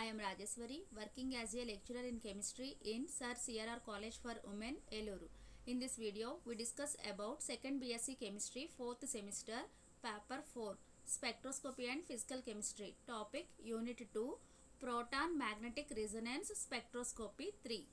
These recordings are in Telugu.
am Rajeswari, working as a lecturer in chemistry in Sir CRR College for Women, Eluru. In this video, we discuss about 2nd BSc Chemistry 4th semester, Paper 4, Spectroscopy and Physical Chemistry. Topic Unit 2, Proton Magnetic Resonance Spectroscopy 3.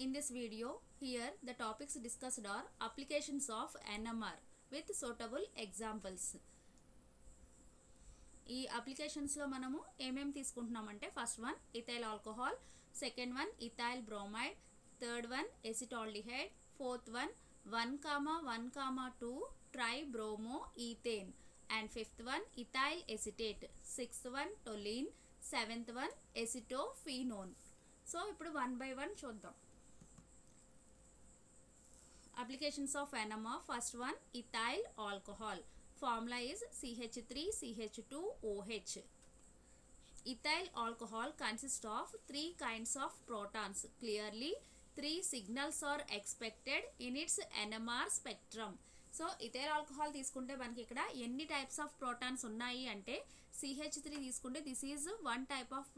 In this video, here the topics discussed are applications of NMR with suitable examples. ఈ అప్లికేషన్స్లో మనము ఏమేమి తీసుకుంటున్నామంటే first one ethyl alcohol, second one ethyl bromide, third one acetaldehyde, fourth one 1,1,2 tribromo ethane and fifth one ethyl acetate, sixth one toluene, seventh one acetophenone. So ఇప్పుడు వన్ బై వన్ చూద్దాం. Applications of NMR. First one, ethyl alcohol. Formula is CH3CH2OH. Ethyl alcohol consists of 3 kinds of protons. Clearly, 3 signals are expected in its NMR spectrum. So ethyl alcohol తీసుకుంటే మనకి ఇక్కడ ఎన్ని టైప్స్ ఆఫ్ ప్రోటాన్స్ ఉన్నాయి అంటే CH3 తీసుకుంటే this is one type of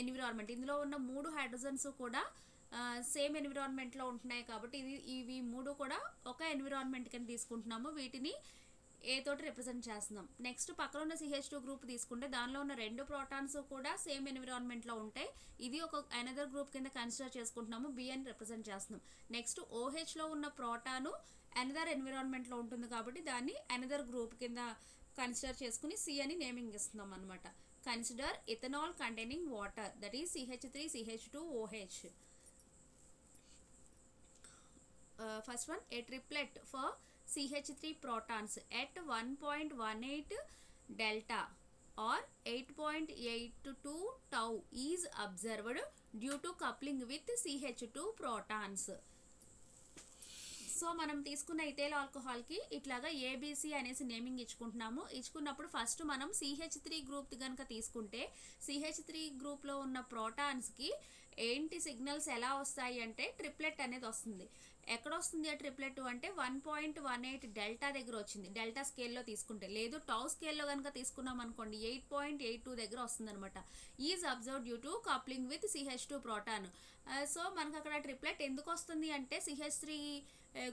environment. ఇందులో ఉన్న 3 హైడ్రోజన్స్ కూడా సేమ్ ఎన్విరాన్మెంట్లో ఉంటున్నాయి కాబట్టి ఇవి 3 కూడా ఒక ఎన్విరాన్మెంట్ కింద తీసుకుంటున్నాము. వీటిని ఏ తోటి రిప్రజెంట్ చేస్తున్నాం. నెక్స్ట్ పక్కన ఉన్న CH2 గ్రూప్ తీసుకుంటే దానిలో ఉన్న 2 ప్రోటాన్స్ కూడా సేమ్ ఎన్విరాన్మెంట్లో ఉంటాయి. ఇది ఒక అనదర్ గ్రూప్ కింద కన్సిడర్ చేసుకుంటున్నాము, B అని రిప్రజెంట్ చేస్తున్నాం. నెక్స్ట్ OHలో ఉన్న ప్రోటాను అనదర్ ఎన్విరాన్మెంట్లో ఉంటుంది కాబట్టి దాన్ని అనదర్ గ్రూప్ కింద కన్సిడర్ చేసుకుని C అని నేమింగ్ ఇస్తున్నాం అనమాట. Consider ethanol containing water, that is CH3CH2OH. First one, a triplet for CH3 protons at 1.18 delta or 8.82 tau is observed due to coupling with CH2 protons. So మనం తీసుకున్న ఇథైల్ ఆల్కహాల్కి ఇట్లాగా ABC అనేసి నేమింగ్ ఇచ్చుకుంటున్నాము. ఇచ్చుకున్నప్పుడు ఫస్ట్ మనం CH3 గ్రూప్ కనుక తీసుకుంటే CH3 గ్రూప్లో ఉన్న ప్రోటాన్స్కి ఏంటి సిగ్నల్స్ ఎలా వస్తాయి అంటే ట్రిప్లెట్ అనేది వస్తుంది. ఎక్కడ వస్తుంది ఆ ట్రిప్లెట్ అంటే 1.18 డెల్టా దగ్గర వచ్చింది, డెల్టా స్కేల్లో తీసుకుంటే. లేదు టౌ స్కేల్లో కనుక తీసుకున్నాం అనుకోండి 8.82 దగ్గర వస్తుంది అనమాట. Is observe due to coupling with CH2 proton. So మనకు అక్కడ ట్రిప్లెట్ ఎందుకు వస్తుంది అంటే CH3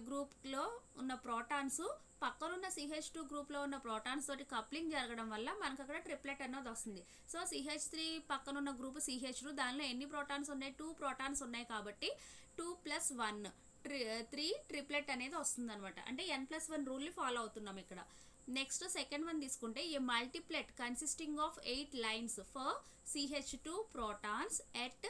గ్రూప్లో ఉన్న ప్రోటాన్స్ పక్కనున్న CH2 గ్రూప్లో ఉన్న ప్రోటాన్స్ తోటి కప్లింగ్ జరగడం వల్ల మనకు అక్కడ ట్రిప్లెట్ అన్నది వస్తుంది. సో CH3 పక్కనున్న గ్రూప్ CH2, దానిలో ఎన్ని ప్రోటాన్స్ ఉన్నాయి, 2 ప్రోటాన్స్ ఉన్నాయి కాబట్టి 2 + 1 3 ట్రిప్లెట్ అనేది వస్తుంది అనమాట. అంటే N+1 రూల్ని ఫాలో అవుతున్నాం ఇక్కడ. నెక్స్ట్ సెకండ్ వన్ తీసుకుంటే a multiplet consisting of 8 lines for CH2 protons at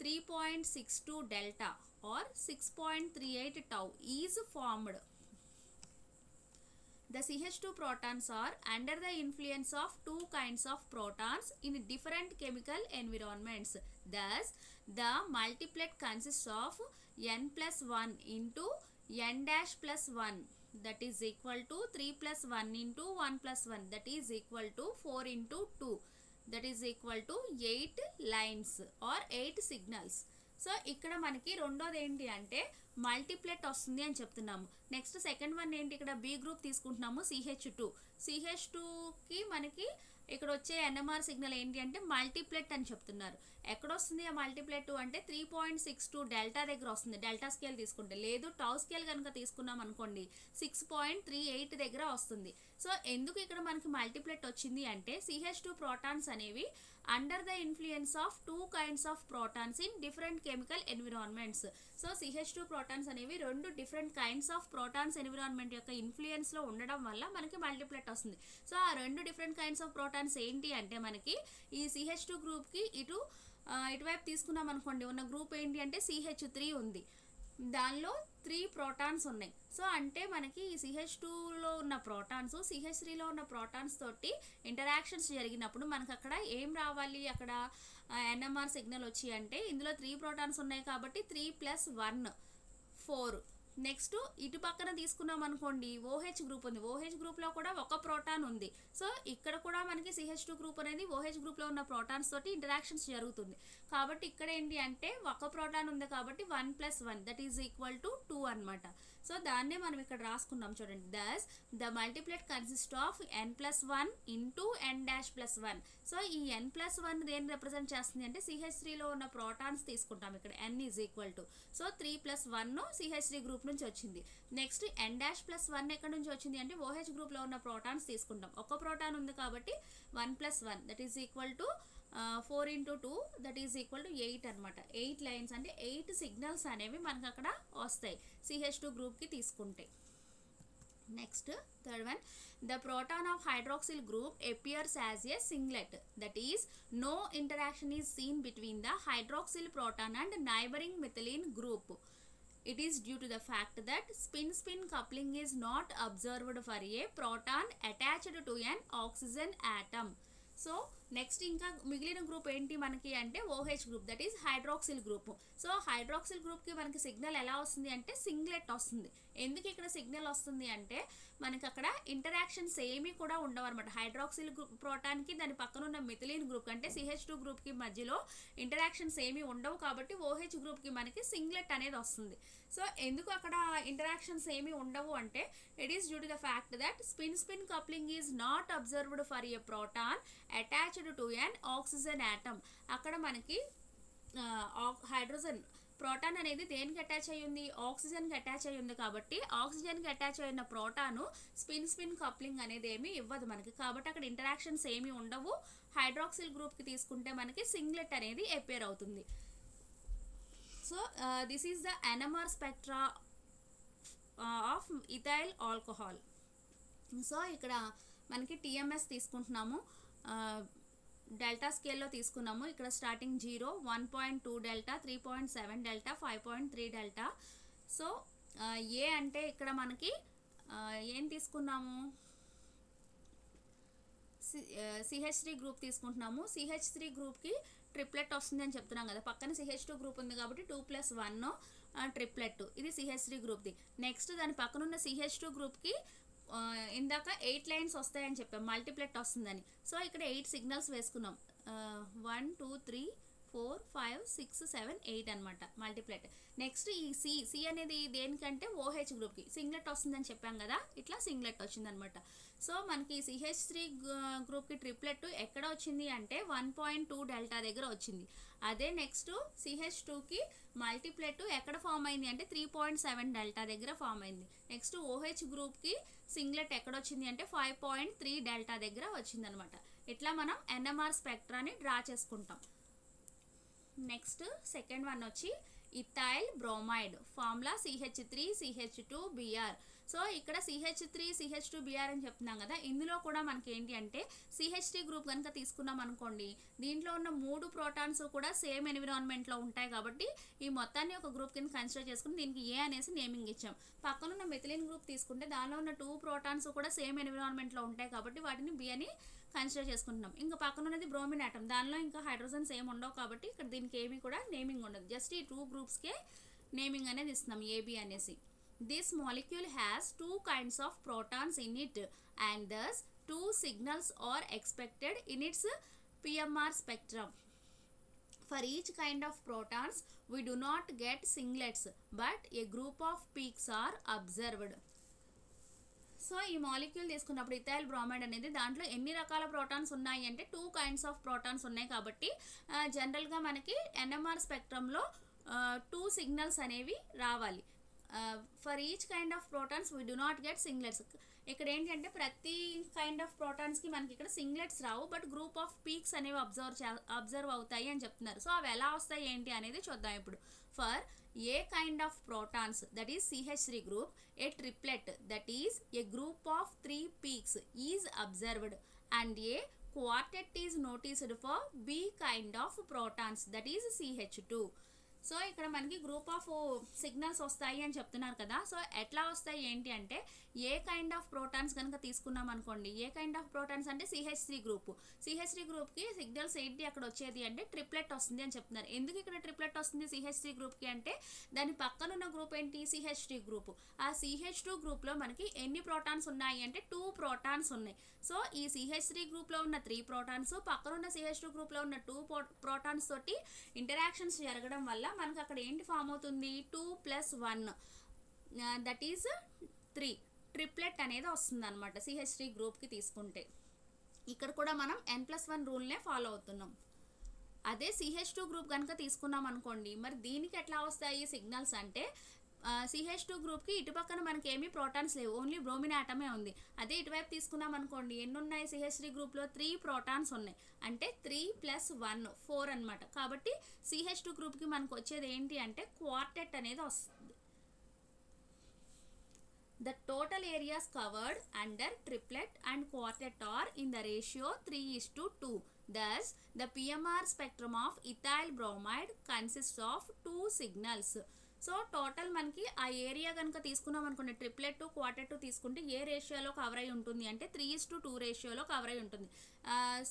3.62 delta or 6.38 tau is formed. The CH2 protons are under the influence of 2 kinds of protons in different chemical environments. Thus, the multiplet consists of N+1 into N-+1, that is equal to 3 + 1 into 1 + 1, that is equal to 4 into 2, that is equal to 8 lines or 8 signals. So ఇక్కడ మనకి రెండోది ఏంటి అంటే మల్టీప్లెట్ వస్తుంది అని చెప్తున్నాము. నెక్స్ట్ సెకండ్ వన్ ఏంటి, ఇక్కడ B గ్రూప్ తీసుకుంటున్నాము CH2కి మనకి ఇక్కడ వచ్చే NMR సిగ్నల్ ఏంటి అంటే మల్టీప్లెట్ అని చెప్తున్నారు. ఎక్కడ వస్తుంది ఆ మల్టీప్లెట్ అంటే 3.62 డెల్టా దగ్గర వస్తుంది, డెల్టా స్కేల్ తీసుకుంటే. లేదు టౌ స్కేల్ కనుక తీసుకున్నాం అనుకోండి 6.38 దగ్గర వస్తుంది. సో ఎందుకు ఇక్కడ మనకి మల్టీప్లెట్ వచ్చింది అంటే CH2 ప్రోటాన్స్ అనేవి under the influence of 2 kinds of protons in different chemical environments. So CH2 protons అనేవి 2 different kinds of protons environment యొక్క ఇన్ఫ్లుయెన్స్లో ఉండడం వల్ల మనకి మల్టీప్లెట్ వస్తుంది. సో ఆ 2 డిఫరెంట్ కైండ్స్ ఆఫ్ ప్రోటాన్స్ ఏంటి అంటే మనకి ఈ CH2 గ్రూప్కి ఇటువైపు తీసుకున్నాం అనుకోండి ఉన్న గ్రూప్ ఏంటి అంటే CH3 ఉంది, దానిలో 3 ప్రోటాన్స్ ఉన్నాయి. సో అంటే మనకి ఈ CH2లో ఉన్న ప్రోటాన్స్ CH3లో ఉన్న ప్రోటాన్స్ తోటి ఇంటరాక్షన్స్ జరిగినప్పుడు మనకు అక్కడ ఏం రావాలి, అక్కడ NMR సిగ్నల్ వచ్చి అంటే ఇందులో 3 ప్రోటాన్స్ ఉన్నాయి కాబట్టి 3 + 1 4. నెక్స్ట్ ఇటు పక్కన తీసుకున్నాం అనుకోండి OH గ్రూప్ ఉంది, OH గ్రూప్లో కూడా ఒక ప్రోటాన్ ఉంది. సో ఇక్కడ కూడా మనకి CH2 గ్రూప్ అనేది OH గ్రూప్లో ఉన్న ప్రోటాన్స్ తోటి ఇంటరాక్షన్స్ జరుగుతుంది కాబట్టి ఇక్కడ ఏంటి అంటే ఒక ప్రోటాన్ ఉంది కాబట్టి 1 + 1 దట్ ఈజ్ ఈక్వల్ టు 2 అనమాట. సో దాన్నే మనం ఇక్కడ రాసుకున్నాం చూడండి. Thus the multiplet consist of n+1 into n-1. So ఈ n+1 దేన్ని రిప్రజెంట్ చేస్తుంది అంటే CH3లో ఉన్న ప్రోటాన్స్ తీసుకుంటాం ఇక్కడ. n is equal to, so 3+1 CH3 group నుంచి వచ్చింది. నెక్స్ట్ n-1 ఎక్కడి నుంచి వచ్చింది అంటే OH గ్రూప్లో ఉన్న ప్రోటాన్స్ తీసుకుంటాం. ఒక ప్రోటాన్ ఉంది కాబట్టి 1+1 that is equal to 4 into 2 that is equal to 8 అనమాట. 8 లైన్స్ అంటే 8 సిగ్నల్స్ అనేవి మనకు అక్కడ వస్తాయి CH2 గ్రూప్కి తీసుకుంటే. Next third one, the proton of hydroxyl group appears as a singlet, that is no interaction is seen between the hydroxyl proton and neighboring methylene group. It is due to the fact that spin-spin coupling is not observed for a proton attached to an oxygen atom. So next ఇంకా మిగిలిన గ్రూప్ ఏంటి మనకి అంటే OH group, that is hydroxyl group. So hydroxyl గ్రూప్కి మనకి సిగ్నల్ ఎలా వస్తుంది అంటే సింగ్లెట్ వస్తుంది. ఎందుకు ఇక్కడ సిగ్నల్ వస్తుంది అంటే మనకి అక్కడ ఇంటరాక్షన్స్ ఏమీ కూడా ఉండవు అనమాట. హైడ్రాక్సిల్ ప్రోటాన్కి దాని పక్కన ఉన్న మిథిలిన్ గ్రూప్ అంటే CH2 గ్రూప్కి మధ్యలో ఇంటరాక్షన్స్ ఏమీ ఉండవు కాబట్టి OH గ్రూప్కి మనకి సింగ్లెట్ అనేది వస్తుంది. సో ఎందుకు అక్కడ ఇంటరాక్షన్స్ ఏమీ ఉండవు అంటే it is due to the fact that spin coupling is not observed for a proton attached to an oxygen atom. అక్కడ మనకి హైడ్రోజన్ ప్రోటాన్ అనేది దేనికి అటాచ్ అయ్యి ఉంది, ఆక్సిజన్కి అటాచ్ అయ్యి ఉంది కాబట్టి ఆక్సిజన్కి అటాచ్ అయిన ప్రోటాను స్పిన్ కప్లింగ్ అనేది ఏమీ ఇవ్వదు మనకి. కాబట్టి అక్కడ ఇంటరాక్షన్స్ ఏమీ ఉండవు. హైడ్రాక్సిల్ గ్రూప్కి తీసుకుంటే మనకి సింగ్లెట్ అనేది అపేర్ అవుతుంది. So this is the NMR spectra of ethyl alcohol. So ఇక్కడ మనకి TMS తీసుకుంటున్నాము, డెల్టా స్కేల్లో తీసుకున్నాము. ఇక్కడ starting 0, 1.2 delta, 3.7 delta, 5.3 delta. So a అంటే ఇక్కడ మనకి ఏం తీసుకున్నాము, CH3 గ్రూప్ తీసుకుంటున్నాము. CH3 గ్రూప్కి ట్రిప్లెట్ వస్తుంది అని చెప్తున్నాం కదా, పక్కన CH2 గ్రూప్ ఉంది కాబట్టి 2+1 ట్రిప్లెట్, ఇది CH3 గ్రూప్ది. నెక్స్ట్ దాని పక్కన ఉన్న CH2 గ్రూప్కి ఇందాక 8 లైన్స్ వస్తాయని చెప్పాం, మల్టిప్లెట్ వస్తుందని. సో ఇక్కడ 8 సిగ్నల్స్ వేసుకున్నాం, 1 2 3 4 5 6 7 8 అనమాట మల్టిప్లెట్. నెక్స్ట్ ఈ సి అనేది దేనికంటే OH గ్రూప్కి సింగ్లెట్ వస్తుందని చెప్పాం కదా, ఇట్లా సింగ్లెట్ వచ్చిందనమాట. సో మనకి CH3 గ్రూప్కి ట్రిప్లెట్ ఎక్కడ వచ్చింది అంటే 1.2 డెల్టా దగ్గర వచ్చింది. అదే నెక్స్ట్ CH2కి మల్టిప్లెట్ ఎక్కడ ఫామ్ అయింది అంటే 3.7 డెల్టా దగ్గర ఫామ్ అయింది. నెక్స్ట్ OH గ్రూప్కి సింగ్లెట్ ఎక్కడ వచ్చింది అంటే 5.3 డెల్టా దగ్గర వచ్చిందనమాట. ఇట్లా మనం NMR స్పెక్ట్రాని డ్రా చేసుకుంటాం. నెక్స్ట్ సెకండ్ వన్ వచ్చి ethyl bromide, formula CH3CH2Br. So ఇక్కడ CH3CH2Br అని చెప్తున్నాం కదా, ఇందులో కూడా మనకి ఏంటి అంటే CH3 గ్రూప్ కనుక తీసుకున్నాం అనుకోండి, దీంట్లో ఉన్న 3 ప్రోటాన్స్ కూడా సేమ్ ఎన్విరాన్మెంట్లో ఉంటాయి కాబట్టి ఈ మొత్తాన్ని ఒక గ్రూప్ కింద కన్సిడర్ చేసుకుని దీనికి ఏ అనేసి నేమింగ్ ఇచ్చాం. పక్కనున్న మెథిలిన్ గ్రూప్ తీసుకుంటే దానిలో ఉన్న 2 ప్రోటాన్స్ కూడా సేమ్ ఎన్విరాన్మెంట్లో ఉంటాయి కాబట్టి వాటిని B అని కన్సిడర్ చేసుకుంటున్నాం. ఇంకా పక్కన ఉన్నది బ్రోమిన్ ఆటమ్, దానిలో ఇంకా హైడ్రోజన్స్ ఏమి ఉండవు కాబట్టి ఇక్కడ దీనికి ఏమీ కూడా నేమింగ్ ఉండదు, జస్ట్ ఈ 2 గ్రూప్స్కే నేమింగ్ అనేది ఇస్తున్నాం AB అనేసి. This molecule has 2 kinds of protons in it and thus 2 signals are expected in its PMR spectrum. For each kind of protons we do not get singlets but a group of peaks are observed. So ఈ మాలిక్యూల్ తీసుకున్నప్పుడు ఇథైల్ బ్రోమైడ్ అనేది దాంట్లో ఎన్ని రకాల ప్రోటాన్స్ ఉన్నాయి అంటే 2 kinds ఆఫ్ ప్రోటాన్స్ ఉన్నాయి కాబట్టి జనరల్గా మనకి NMR స్పెక్ట్రంలో 2 సిగ్నల్స్ అనేవి రావాలి. For each kind of protons we do not get singlets. ఇక్కడ ఏంటంటే ప్రతి కైండ్ ఆఫ్ ప్రోటాన్స్కి మనకి ఇక్కడ సింగ్లెట్స్ రావు, బట్ గ్రూప్ ఆఫ్ పీక్స్ అనేవి అబ్జర్వ్ అవుతాయి అని చెప్తున్నారు. సో అవి ఎలా వస్తాయి ఏంటి అనేది చూద్దాం ఇప్పుడు. For a kind of protons that is CH3 group, A triplet that is a group of 3 peaks is observed and A quartet is noticed for B kind of protons that is CH2. So ఇక్కడ మనకి గ్రూప్ ఆఫ్ సిగ్నల్స్ వస్తాయి అని చెప్తున్నారు కదా, సో ఎట్లా వస్తాయి ఏంటి అంటే ఏ కైండ్ ఆఫ్ ప్రోటాన్స్ కనుక తీసుకున్నాం అనుకోండి, ఏ కైండ్ ఆఫ్ ప్రోటాన్స్ అంటే CH3 గ్రూప్, CH3 గ్రూప్కి సిగ్నల్స్ ఏంటి అక్కడ వచ్చేది అంటే ట్రిప్లెట్ వస్తుంది అని చెప్తున్నారు. ఎందుకు ఇక్కడ ట్రిప్లెట్ వస్తుంది CH3 గ్రూప్కి అంటే దాని పక్కన ఉన్న గ్రూప్ ఏంటి CH3 గ్రూప్. ఆ CH2 గ్రూప్లో మనకి ఎన్ని ప్రోటాన్స్ ఉన్నాయి అంటే 2 ప్రోటాన్స్ ఉన్నాయి. సో ఈ CH3 గ్రూప్లో ఉన్న 3 ప్రోటాన్స్ పక్కన ఉన్న CH2 గ్రూప్లో ఉన్న 2 ప్రోటాన్స్ తోటి ఇంటరాక్షన్స్ జరగడం వల్ల మనకు అక్కడ ఏంటి ఫామ్ అవుతుంది 2+1 దట్ ఈజ్ 3 ట్రిప్లెట్ అనేది వస్తుంది అనమాట CH3 గ్రూప్కి తీసుకుంటే. ఇక్కడ కూడా మనం N+1 రూల్నే ఫాలో అవుతున్నాం. అదే CH2 గ్రూప్ కనుక తీసుకున్నాం అనుకోండి, మరి దీనికి ఎట్లా వస్తాయి సిగ్నల్స్ అంటే CH2 గ్రూప్కి ఇటుపక్కన మనకి ఏమీ ప్రోటాన్స్ లేవు, ఓన్లీ బ్రోమిన్ ఆటమే ఉంది. అదే ఇటువైపు తీసుకున్నాం అనుకోండి, ఎన్ని ఉన్నాయి CH3 గ్రూప్లో 3 ప్రోటాన్స్ ఉన్నాయి, అంటే 3 + 1 4 అనమాట. కాబట్టి CH2 గ్రూప్కి మనకు వచ్చేది ఏంటి అంటే క్వార్టెట్ అనేది వస్తుంది. The total areas covered under triplet and quartet are in the ratio 3:2. Thus, the PMR spectrum of ethyl bromide consists of 2 signals. So total మనకి ఆ ఏరియా కనుక తీసుకున్నాం అనుకోండి, ట్రిప్లెట్ క్వార్టెట్ తీసుకుంటే ఏ రేషియోలో కవర్ అయి ఉంటుంది అంటే 3:2 రేషియోలో కవర్ అయి ఉంటుంది.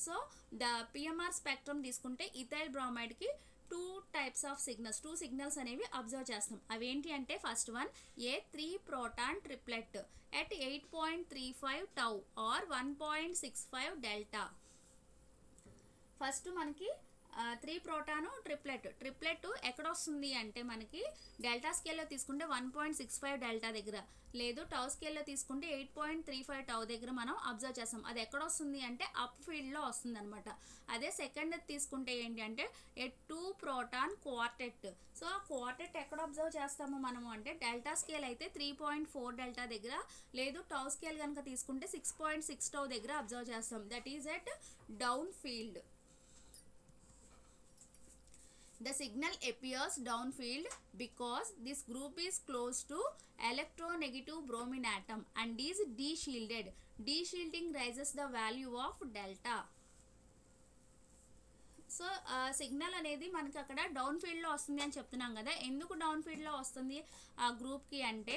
సో ద పిఎంఆర్ స్పెక్ట్రమ్ తీసుకుంటే ఇథైల్ బ్రోమైడ్కి 2 types of signals, 2 signals అనేవి అబ్జర్వ్ చేస్తాం. అవేంటి అంటే first one a 3 proton triplet at 8.35 tau or 1.65 delta. First మనకి 3 ప్రోటాను ట్రిప్లెట్ ఎక్కడ వస్తుంది అంటే మనకి డెల్టా స్కేల్లో తీసుకుంటే 1.65 డెల్టా దగ్గర, లేదు టౌ స్కేల్లో తీసుకుంటే 8.35 టౌ దగ్గర మనం అబ్జర్వ్ చేస్తాం. అది ఎక్కడ వస్తుంది అంటే అప్ ఫీల్డ్లో వస్తుంది అనమాట. అదే సెకండ్ తీసుకుంటే ఏంటి అంటే 2 ప్రోటాన్ క్వార్టెట్. సో ఆ క్వార్టెట్ ఎక్కడ అబ్జర్వ్ చేస్తాము మనము అంటే డెల్టా స్కేల్ అయితే 3.4 డెల్టా దగ్గర, లేదు టౌ స్కేల్ కనుక తీసుకుంటే 6.6 టౌ దగ్గర అబ్జర్వ్ చేస్తాం. That is at down field. The signal appears downfield because this group is close to electronegative bromine atom and is de-shielded. De-shielding raises the value of delta. So signal అనేది మనకి అక్కడ డౌన్ ఫీల్డ్లో వస్తుంది అని చెప్తున్నాం కదా. ఎందుకు డౌన్ ఫీల్డ్లో వస్తుంది ఆ గ్రూప్కి అంటే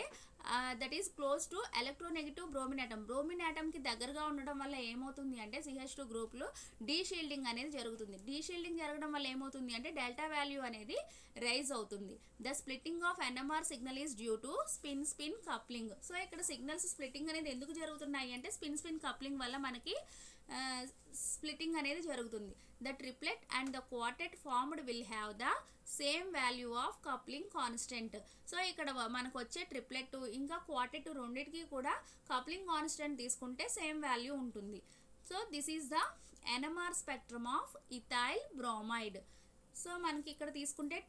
that is close to electronegative bromine atom. Bromine ఆటమ్కి దగ్గరగా ఉండడం వల్ల ఏమవుతుంది అంటే CH2 గ్రూప్లో డీషీల్డింగ్ అనేది జరుగుతుంది. డీషీల్డింగ్ జరగడం వల్ల ఏమవుతుంది అంటే డెల్టా వాల్యూ అనేది రైజ్ అవుతుంది. The splitting of NMR signal is due to spin coupling. So ఇక్కడ సిగ్నల్స్ స్ప్లిట్టింగ్ అనేది ఎందుకు జరుగుతున్నాయి అంటే స్పిన్ కప్లింగ్ వల్ల మనకి స్ప్లిట్టింగ్ అనేది జరుగుతుంది. The triplet and the quartet formed will have the same value of coupling constant. So ఇక్కడ మనకు వచ్చే ట్రిప్లెట్ ఇంకా క్వార్టెట్ రెండింటికి కూడా కప్లింగ్ కాన్స్టెంట్ తీసుకుంటే సేమ్ వాల్యూ ఉంటుంది. So this is the NMR spectrum of ethyl bromide. So మనకి ఇక్కడ తీసుకుంటే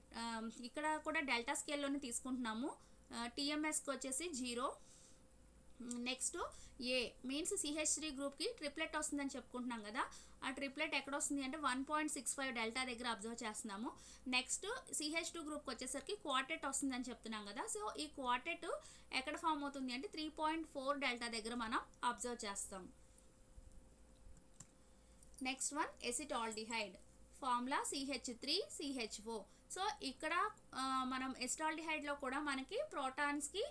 ఇక్కడ కూడా డెల్టా స్కేల్లోనే తీసుకుంటున్నాము. TMSకి వచ్చేసి 0. నెక్స్ట్ ఏ మీన్స్ CH3 గ్రూప్కి ట్రిప్లెట్ వస్తుందని చెప్పుకుంటున్నాం కదా. ఆ ట్రిప్లెట్ ఎక్కడ వస్తుంది అంటే 1.65 డెల్టా దగ్గర అబ్జర్వ్ చేస్తున్నాము. నెక్స్ట్ CH2 గ్రూప్కి వచ్చేసరికి క్వార్టెట్ వస్తుందని చెప్తున్నాం కదా. సో ఈ క్వార్టెట్ ఎక్కడ ఫామ్ అవుతుంది అంటే 3.4 డెల్టా దగ్గర మనం అబ్జర్వ్ చేస్తాం. Next one acetaldehyde formula CH3CH4. So ఇక్కడ మనం ఎసిటాల్డిహైడ్లో కూడా మనకి ప్రోటాన్స్కి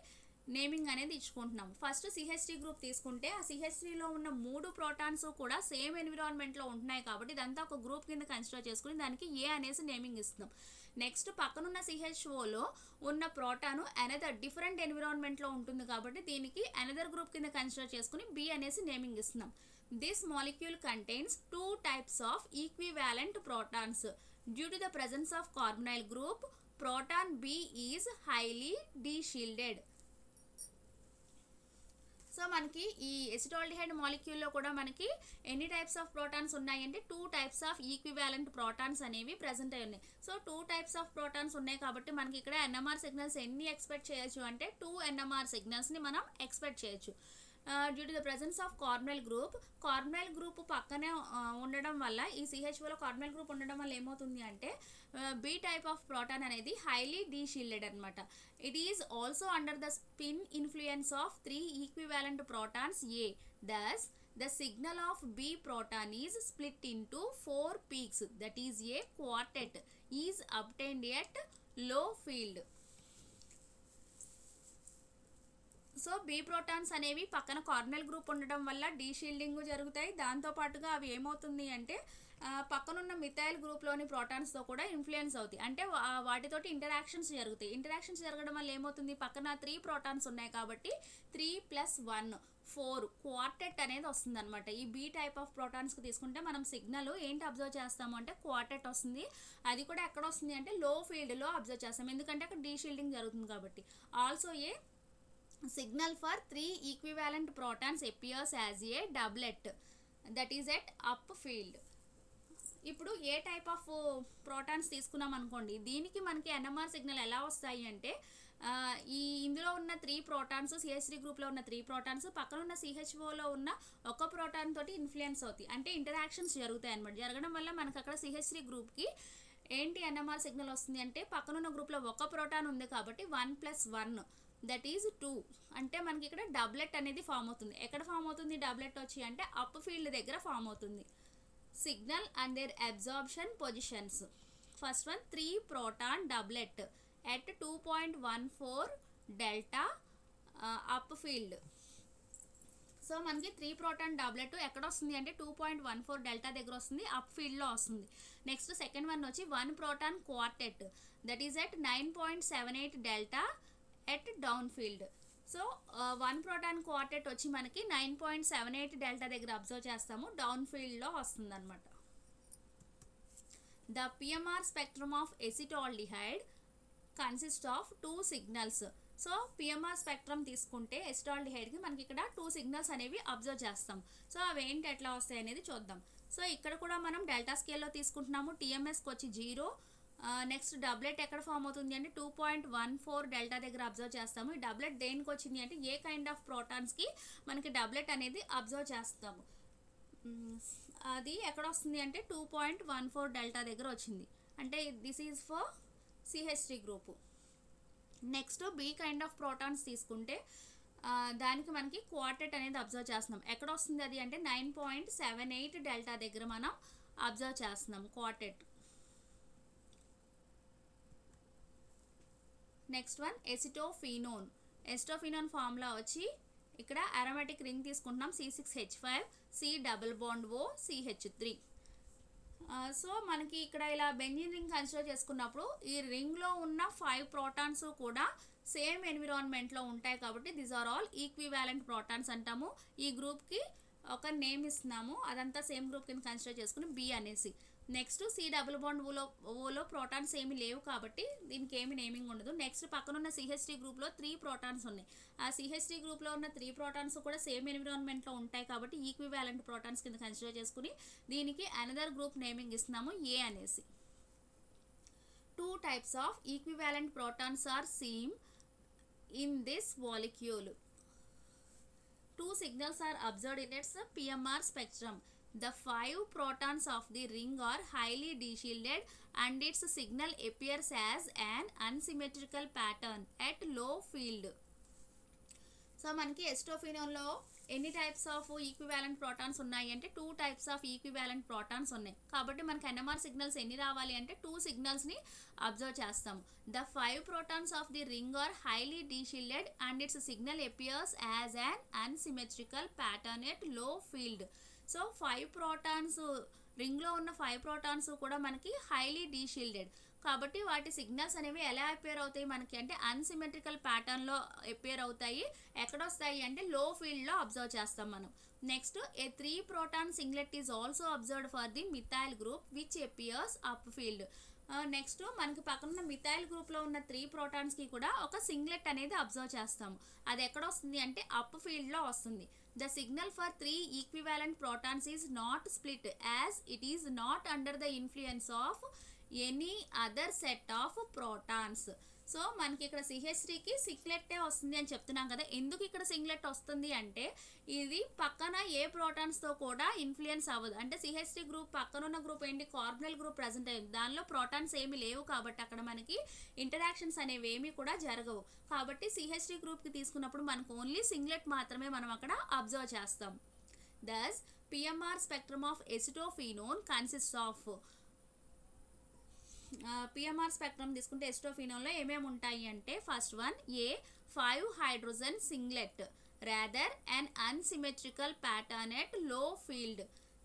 నేమింగ్ అనేది ఇచ్చుకుంటున్నాము. ఫస్ట్ CH3 గ్రూప్ తీసుకుంటే ఆ CH3లో ఉన్న 3 ప్రోటాన్స్ కూడా సేమ్ ఎన్విరాన్మెంట్లో ఉంటున్నాయి కాబట్టి ఇదంతా ఒక గ్రూప్ కింద కన్సిడర్ చేసుకుని దానికి ఏ అనేసి నేమింగ్ ఇస్తున్నాం. నెక్స్ట్ పక్కనున్న CHOలో ఉన్న ప్రోటాను అనదర్ డిఫరెంట్ ఎన్విరాన్మెంట్లో ఉంటుంది కాబట్టి దీనికి అనదర్ గ్రూప్ కింద కన్సిడర్ చేసుకుని B అనేసి నేమింగ్ ఇస్తున్నాం. This molecule contains 2 types of equivalent protons. Due to the presence of carbonyl group proton B is highly deshielded. So మనకి ఈ ఎసిటాల్డిహైడ్ మాలిక్యూల్లో కూడా మనకి ఎన్ని టైప్స్ ఆఫ్ ప్రోటాన్స్ ఉన్నాయి అంటే 2 types ఆఫ్ ఈక్వివాలెంట్ ప్రోటాన్స్ అనేవి ప్రెజెంట్ అయి ఉన్నాయి. సో 2 types ఆఫ్ ప్రోటాన్స్ ఉన్నాయి కాబట్టి మనకి ఇక్కడ NMR సిగ్నల్స్ ఎన్ని ఎక్స్పెక్ట్ చేయొచ్చు అంటే 2 NMR సిగ్నల్స్ని మనం ఎక్స్పెక్ట్ చేయొచ్చు. Due to the presence of carbonyl group పక్కనే ఉండడం వల్ల ఈ CHOలో కార్బొనైల్ గ్రూప్ ఉండడం వల్ల ఏమవుతుంది అంటే B టైప్ ఆఫ్ ప్రోటాన్ అనేది హైలీ డీషీల్డెడ్ అనమాట. It is also under the spin influence of 3 equivalent protons A. Thus, the signal of B proton is split into 4 peaks, that is a quartet is obtained at low field. So B protons అనేవి పక్కన కార్బొనైల్ గ్రూప్ ఉండడం వల్ల డీషీల్డింగ్ జరుగుతాయి. దాంతోపాటుగా అవి ఏమవుతుంది అంటే పక్కనున్న మిథైల్ గ్రూప్లోని ప్రోటాన్స్తో కూడా ఇన్ఫ్లుయెన్స్ అవుతాయి. అంటే వాటితోటి ఇంటరాక్షన్స్ జరుగుతాయి. ఇంటరాక్షన్స్ జరగడం వల్ల ఏమవుతుంది పక్కన 3 ప్రోటాన్స్ ఉన్నాయి కాబట్టి 3 + 1 4 క్వార్టెట్ అనేది వస్తుంది అనమాట. ఈ B టైప్ ఆఫ్ ప్రోటాన్స్కి తీసుకుంటే మనం సిగ్నల్ ఏంటి అబ్జర్వ్ చేస్తాము అంటే క్వార్టెట్ వస్తుంది. అది కూడా ఎక్కడ వస్తుంది అంటే లో ఫీల్డ్లో అబ్జర్వ్ చేస్తాం, ఎందుకంటే అక్కడ డీషీల్డింగ్ జరుగుతుంది కాబట్టి. Also a signal for 3 equivalent protons appears as a doublet, that is at up field. ఇప్పుడు ఏ టైప్ ఆఫ్ ప్రోటాన్స్ తీసుకున్నాం అనుకోండి, దీనికి మనకి ఎన్ఎంఆర్ సిగ్నల్ ఎలా వస్తాయి అంటే ఇందులో ఉన్న 3 ప్రోటాన్స్, CH3 గ్రూప్లో ఉన్న 3 ప్రోటాన్స్ పక్కన ఉన్న CHOలో ఉన్న ఒక ప్రోటాన్ తోటి ఇన్ఫ్లుయెన్స్ అవుతాయి, అంటే ఇంటరాక్షన్స్ జరుగుతాయి అనమాట. జరగడం వల్ల మనకు అక్కడ CH3 గ్రూప్కి ఏంటి ఎన్ఎంఆర్ సిగ్నల్ వస్తుంది అంటే పక్కనున్న గ్రూప్లో ఒక ప్రోటాన్ ఉంది కాబట్టి 1 + 1 దట్ ఈజ్ 2, అంటే మనకి ఇక్కడ డబ్లెట్ అనేది ఫామ్ అవుతుంది. ఎక్కడ ఫామ్ అవుతుంది డబ్లెట్ వచ్చి అంటే అప్ ఫీల్డ్ దగ్గర ఫామ్ అవుతుంది. Signal and their absorption positions. First one 3 proton doublet at 2.14 delta up field. So మనకి 3 proton doublet ఎక్కడ వస్తుంది అంటే 2.14 డెల్టా దగ్గర వస్తుంది, అప్ ఫీల్డ్లో వస్తుంది. నెక్స్ట్ సెకండ్ వన్ వచ్చి 1 proton quartet that is at 9.78 delta at down field. So 1 proton quartet వచ్చి మనకి 9.78 డెల్టా దగ్గర అబ్జర్వ్ చేస్తాము, డౌన్ ఫీల్డ్లో వస్తుంది అనమాట. The PMR spectrum of acetaldehyde consist of 2 signals. So PMR spectrum తీసుకుంటే ఎసిటాల్డిహైడ్కి మనకి ఇక్కడ 2 సిగ్నల్స్ అనేవి అబ్జర్వ్ చేస్తాం. సో అవి ఏంటి ఎట్లా వస్తాయి అనేది చూద్దాం. సో ఇక్కడ కూడా మనం డెల్టా స్కేల్లో తీసుకుంటున్నాము. టీఎంఎస్కి వచ్చి 0. నెక్స్ట్ డబ్లెట్ ఎక్కడ ఫామ్ అవుతుంది అంటే 2.14 డెల్టా దగ్గర అబ్జర్వ్ చేస్తాము. ఈ డబ్లెట్ దేనికి వచ్చింది అంటే ఏ కైండ్ ఆఫ్ ప్రోటాన్స్కి మనకి డబ్లెట్ అనేది అబ్జర్వ్ చేస్తాము. అది ఎక్కడ వస్తుంది అంటే 2.14 డెల్టా దగ్గర వచ్చింది, అంటే this is for CH3 group. Next B kind of protons తీసుకుంటే దానికి మనకి క్వార్టెట్ అనేది అబ్జర్వ్ చేస్తున్నాం. ఎక్కడ వస్తుంది అది అంటే 9.78 డెల్టా దగ్గర మనం అబ్జర్వ్ చేస్తున్నాం quartet. Next one acetophenone. Acetophenone formula వచ్చి ఇక్కడ అరోమాటిక్ రింగ్ తీసుకుంటున్నాం, C6H5 C double bond O CH3. So మనకి ఇక్కడ ఇలా బెంజీన్ రింగ్ కన్సిడర్ చేసుకున్నప్పుడు ఈ రింగ్లో ఉన్న 5 ప్రోటాన్స్ కూడా సేమ్ ఎన్విరాన్మెంట్లో ఉంటాయి కాబట్టి these are all equivalent protons అంటాము. ఈ గ్రూప్కి ఒక నేమ్ ఇస్తున్నాము, అదంతా సేమ్ గ్రూప్ కింద కన్సిడర్ చేసుకుని B అనేసి. నెక్స్ట్ C డబుల్ బాండ్ ఓలో ప్రోటాన్స్ ఏమి లేవు కాబట్టి దీనికి ఏమి నేమింగ్ ఉండదు. నెక్స్ట్ పక్కన ఉన్న CH3 గ్రూప్లో 3 ప్రోటాన్స్ ఉన్నాయి. ఆ CH3 గ్రూప్లో ఉన్న 3 ప్రోటాన్స్ కూడా సేమ్ ఎన్విరాన్మెంట్లో ఉంటాయి కాబట్టి ఈక్వివాలెంట్ ప్రోటాన్స్ కింద కన్సిడర్ చేసుకుని దీనికి అనదర్ గ్రూప్ నేమింగ్ ఇస్తున్నాము A అనేసి. 2 types of equivalent protons are seen in this molecule. 2 signals are observed in its PMR spectrum. The 5 protons of the ring are highly deshielded and its signal appears as an unsymmetrical pattern at low field. So మనకి ఎసిటోఫినోన్లో ఎన్ని టైప్స్ ఆఫ్ ఈక్వివాలెంట్ ప్రోటాన్స్ ఉన్నాయి అంటే 2 types ఆఫ్ ఈక్వివాలెంట్ ప్రోటాన్స్ ఉన్నాయి. కాబట్టి మనకి ఎన్ఎంఆర్ సిగ్నల్స్ ఎన్ని రావాలి అంటే 2 సిగ్నల్స్ని అబ్జర్వ్ చేస్తాము. The 5 protons of the ring are highly deshielded and its signal appears as an unsymmetrical pattern at low field. So 5 protons రింగ్లో ఉన్న 5 ప్రోటాన్స్ కూడా మనకి హైలీ డీషీల్డెడ్ కాబట్టి వాటి సిగ్నల్స్ అనేవి ఎలా అపేర్ అవుతాయి మనకి అంటే అన్సిమెట్రికల్ ప్యాటర్న్లో అపేర్ అవుతాయి. ఎక్కడొస్తాయి అంటే లో ఫీల్డ్లో అబ్జర్వ్ చేస్తాం మనం. Next A 3 proton singlet is also observed for the methyl group which appears up field. Next మనకి పక్కన మిథైల్ గ్రూప్లో ఉన్న 3 ప్రోటాన్స్కి కూడా ఒక సింగ్లెట్ అనేది అబ్జర్వ్ చేస్తాము. అది ఎక్కడ వస్తుంది అంటే అప్ ఫీల్డ్లో వస్తుంది. The signal for 3 equivalent protons is not split as it is not under the influence of any other set of protons. So మనకి ఇక్కడ CH3కి సింగ్లెట్టే వస్తుంది అని చెప్తున్నాం కదా. ఎందుకు ఇక్కడ సింగ్లెట్ వస్తుంది అంటే ఇది పక్కన ఏ ప్రోటాన్స్తో కూడా ఇన్ఫ్లుయెన్స్ అవ్వదు. అంటే CH3 గ్రూప్ పక్కన ఉన్న గ్రూప్ ఏంటి కార్బనల్ గ్రూప్ ప్రజెంట్ అయ్యింది, దానిలో ప్రోటాన్స్ ఏమి లేవు కాబట్టి అక్కడ మనకి ఇంటరాక్షన్స్ అనేవి ఏమీ కూడా జరగవు. కాబట్టి CH3 గ్రూప్కి తీసుకున్నప్పుడు మనకు ఓన్లీ సింగ్లెట్ మాత్రమే మనం అక్కడ అబ్జర్వ్ చేస్తాం. దస్ PMR spectrum of acetophenone consist of PMR spectrum తీసుకుంటే ఎసిటోఫినోన్లో ఏమేమి ఉంటాయి అంటే first one A 5 hydrogen singlet rather an unsymmetrical pattern at low field.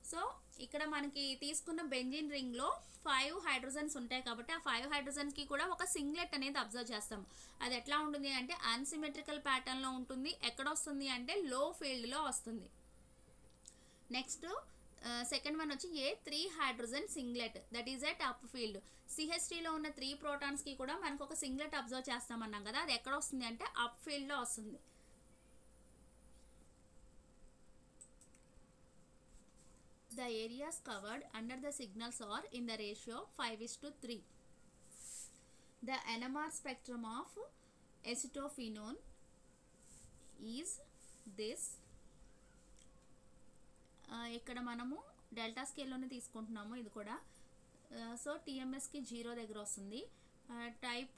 So ఇక్కడ మనకి తీసుకున్న బెంజిన్ రింగ్లో 5 హైడ్రోజన్స్ ఉంటాయి కాబట్టి ఆ 5 హైడ్రోజన్స్కి కూడా ఒక సింగ్లెట్ అనేది అబ్జర్వ్ చేస్తాం. అది ఎట్లా ఉంటుంది అంటే అన్సిమెట్రికల్ ప్యాటర్న్లో ఉంటుంది. ఎక్కడ వస్తుంది అంటే లో ఫీల్డ్లో వస్తుంది. నెక్స్ట్ సెకండ్ వన్ వచ్చి a 3 hydrogen singlet that is at up field. CH3లో ఉన్న 3 ప్రోటాన్స్కి కూడా మనకు ఒక సింగ్లెట్ అబ్జర్వ్ చేస్తామన్నాం కదా, అది ఎక్కడ వస్తుంది అంటే అప్ ఫీల్డ్లో వస్తుంది. The areas covered under the signals are in the ratio 5:3. The NMR spectrum of acetophenone is this. ఇక్కడ మనము డెల్టా స్కేల్లోనే తీసుకుంటున్నాము ఇది కూడా. సో టీఎంఎస్కి 0 దగ్గర వస్తుంది. టైప్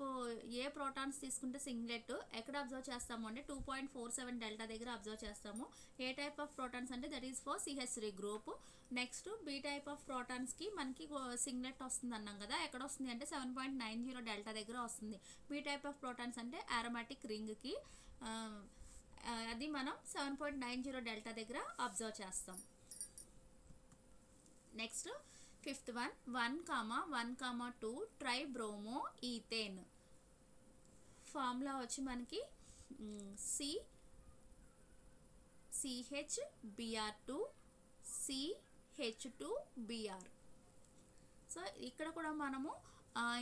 ఏ ప్రోటాన్స్ తీసుకుంటే సింగ్లెట్ ఎక్కడ అబ్జర్వ్ చేస్తాము అంటే 2.47 డెల్టా దగ్గర అబ్జర్వ్ చేస్తాము. ఏ టైప్ ఆఫ్ ప్రోటాన్స్ అంటే that is for CH3 group. Next B type of ప్రోటాన్స్కి మనకి సింగ్లెట్ వస్తుంది అన్నాం కదా, ఎక్కడ వస్తుంది అంటే 7.90 డెల్టా దగ్గర వస్తుంది. బి టైప్ ఆఫ్ ప్రోటాన్స్ అంటే అరోమాటిక్ రింగ్కి, అది మనం 7.90 డెల్టా దగ్గర అబ్జర్వ్ చేస్తాం. Next fifth one 1,1,2 tribromo ethane. Formula వచ్చి మనకి CHBr2 CH2Br. సో ఇక్కడ కూడా మనము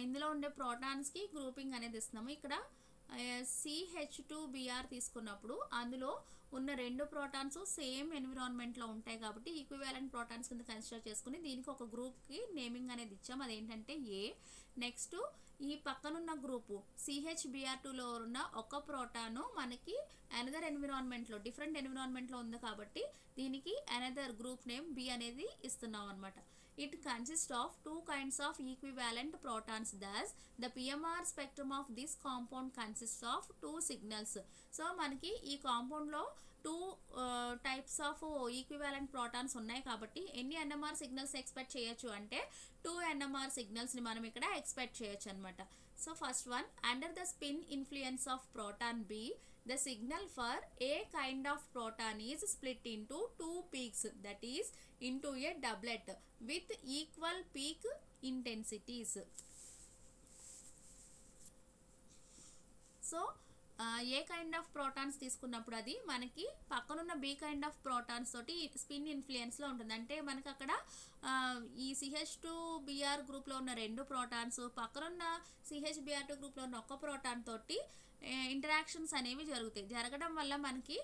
ఇందులో ఉండే ప్రోటాన్స్కి గ్రూపింగ్ అనేది ఇస్తున్నాము. ఇక్కడ CH2Br తీసుకున్నప్పుడు అందులో ఉన్న 2 ప్రోటాన్స్ సేమ్ ఎన్విరాన్మెంట్లో ఉంటాయి కాబట్టి ఈక్వివాలెంట్ ప్రోటాన్స్ కింద కన్సిడర్ చేసుకుని దీనికి ఒక గ్రూప్కి నేమింగ్ అనేది ఇచ్చాం, అదేంటంటే ఏ. నెక్స్ట్ ఈ పక్కనున్న గ్రూపు CHBr2లో ఉన్న ఒక ప్రోటాను మనకి అనదర్ ఎన్విరాన్మెంట్లో డిఫరెంట్ ఎన్విరాన్మెంట్లో ఉంది కాబట్టి దీనికి అనదర్ గ్రూప్ నేమ్ బి అనేది ఇస్తున్నాం అనమాట. It consists of 2 kinds of equivalent protons. Thus, the PMR spectrum of this compound consists of 2 signals. So, మనకి ఈ కాంపౌండ్లో 2 టైప్స్ ఆఫ్ ఈక్వివాలెంట్ ప్రోటాన్స్ ఉన్నాయి కాబట్టి ఎన్ని NMR సిగ్నల్స్ ఎక్స్పెక్ట్ చేయొచ్చు అంటే 2 NMR సిగ్నల్స్ని మనం ఇక్కడ ఎక్స్పెక్ట్ చేయొచ్చు అనమాట. So first one, under the spin influence of proton B, the signal for a kind of proton is split into 2 peaks, that is into a doublet with equal peak intensities. So A kind of protons తీసుకున్నప్పుడు అది మనకి పక్కనున్న బి కైండ్ ఆఫ్ ప్రోటాన్స్ తోటి స్పిన్ ఇన్ఫ్లుయెన్స్లో ఉంటుంది. అంటే మనకి అక్కడ ఈ CH2Br గ్రూప్లో ఉన్న 2 ప్రోటాన్స్ పక్కనున్న CHBr2 గ్రూప్లో ఉన్న ఒక ప్రోటాన్ తోటి ఇంటరాక్షన్స్ అనేవి జరగడం వల్ల మనకి